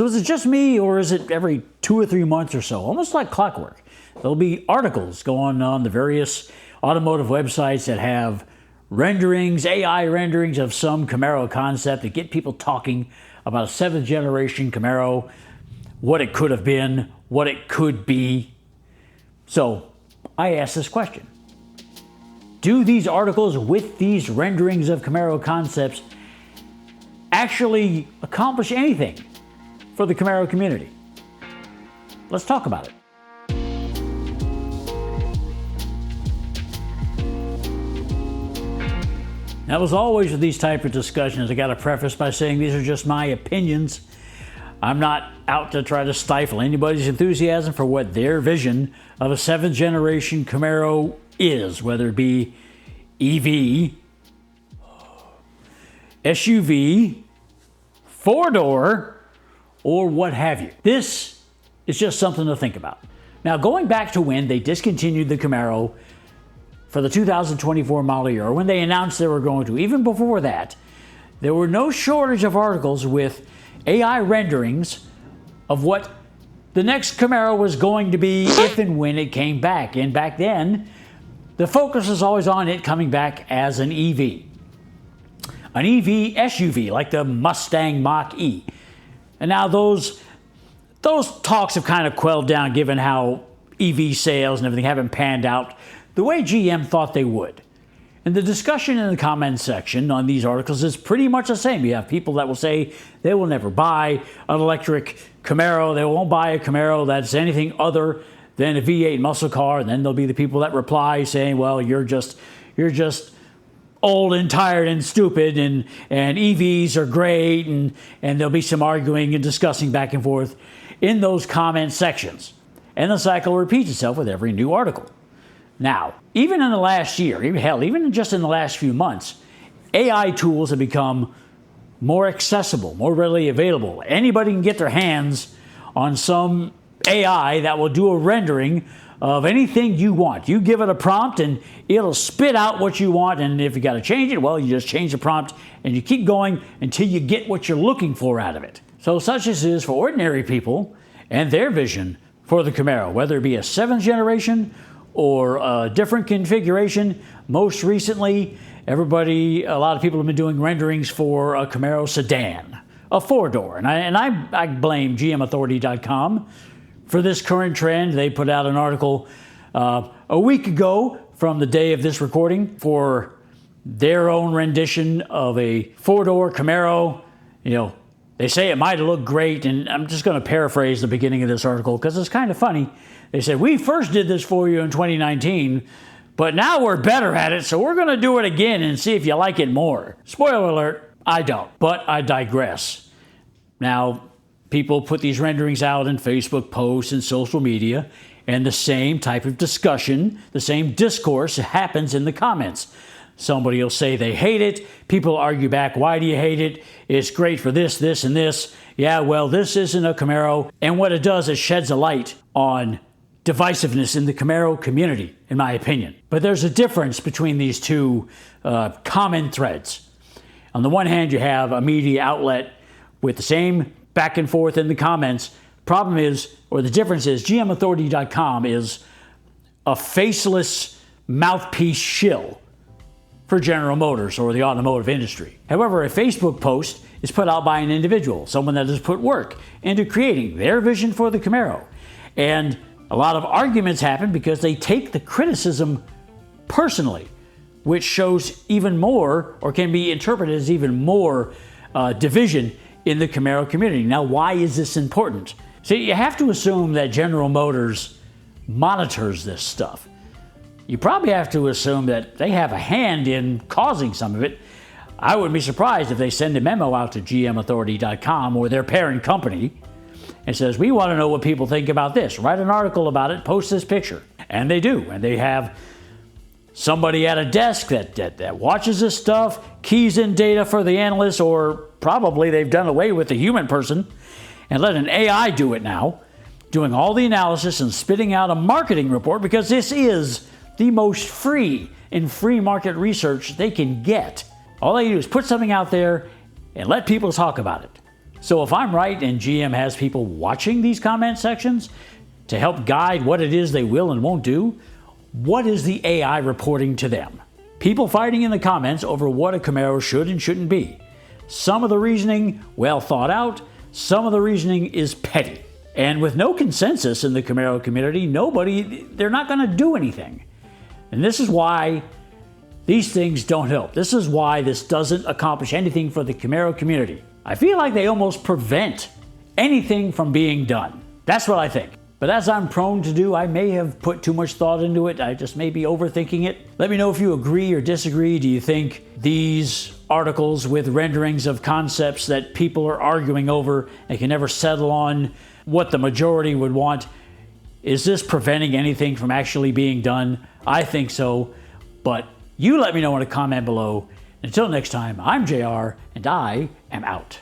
So is it just me, or is it every 2 or 3 months or so? Almost like clockwork. There'll be articles going on the various automotive websites that have renderings, AI renderings of some Camaro concept that get people talking about a 7th generation Camaro, what it could have been, what it could be. So I asked this question. Do these articles with these renderings of Camaro concepts actually accomplish anything for the Camaro community? Let's talk about it. Now, as always with these type of discussions, I got to preface by saying these are just my opinions. I'm not out to try to stifle anybody's enthusiasm for what their vision of a 7th generation Camaro is, whether it be EV, SUV, 4-door, or what have you. This is just something to think about. Now, going back to when they discontinued the Camaro for the 2024 model year, or when they announced they were going to, even before that, there were no shortage of articles with AI renderings of what the next Camaro was going to be if and when it came back. And back then, the focus was always on it coming back as an EV. An EV SUV, like the Mustang Mach-E. And now those talks have kind of quelled down given how EV sales and everything haven't panned out the way GM thought they would. And the discussion in the comments section on these articles is pretty much the same. You have people that will say they will never buy an electric Camaro. They won't buy a Camaro that's anything other than a V8 muscle car. And then there'll be the people that reply saying, well, you're just old and tired and stupid, and EVs are great, and there'll be some arguing and discussing back and forth in those comment sections. And the cycle repeats itself with every new article. Now, even in the last year, even just in the last few months, AI tools have become more accessible, more readily available. Anybody can get their hands on some AI that will do a rendering of anything you want. You give it a prompt and it'll spit out what you want, and if you got to change it, well, you just change the prompt and you keep going until you get what you're looking for out of it. So such as it is for ordinary people and their vision for the Camaro, whether it be a 7th generation or a different configuration. Most recently, a lot of people have been doing renderings for a Camaro sedan, a 4-door. And I blame GMauthority.com for this current trend. They put out an article a week ago from the day of this recording for their own rendition of a 4-door Camaro. You know, they say it might have looked great, and I'm just going to paraphrase the beginning of this article because it's kind of funny. They said, we first did this for you in 2019, but now we're better at it, so we're going to do it again and see if you like it more. Spoiler alert, I don't, but I digress. Now, people put these renderings out in Facebook posts and social media, and the same type of discussion, the same discourse happens in the comments. Somebody will say they hate it. People argue back, why do you hate it? It's great for this, this, and this. Yeah, well, this isn't a Camaro. And what it does is sheds a light on divisiveness in the Camaro community, in my opinion. But there's a difference between these two common threads. On the one hand, you have a media outlet with the same back and forth in the comments. Problem is, or the difference is, GMauthority.com is a faceless mouthpiece shill for General Motors or the automotive industry. However, a Facebook post is put out by an individual, someone that has put work into creating their vision for the Camaro. And a lot of arguments happen because they take the criticism personally, which shows even more, or can be interpreted as even more division in the Camaro community. Now, why is this important? See, you have to assume that General Motors monitors this stuff. You probably have to assume that they have a hand in causing some of it. I wouldn't be surprised if they send a memo out to GMauthority.com or their parent company and says, we want to know what people think about this. Write an article about it, post this picture. And they do. And they have somebody at a desk that watches this stuff, keys in data for the analysts, or probably they've done away with the human person and let an AI do it now, doing all the analysis and spitting out a marketing report, because this is the most free and free market research they can get. All they do is put something out there and let people talk about it. So if I'm right and GM has people watching these comment sections to help guide what it is they will and won't do, what is the AI reporting to them? People fighting in the comments over what a Camaro should and shouldn't be. Some of the reasoning well thought out, some of the reasoning is petty. And with no consensus in the Camaro community, they're not going to do anything. And this is why these things don't help. This is why this doesn't accomplish anything for the Camaro community. I feel like they almost prevent anything from being done. That's what I think. But as I'm prone to do, I may have put too much thought into it. I just may be overthinking it. Let me know if you agree or disagree. Do you think these articles with renderings of concepts that people are arguing over and can never settle on what the majority would want, is this preventing anything from actually being done? I think so, but you let me know in a comment below. Until next time, I'm JR, and I am out.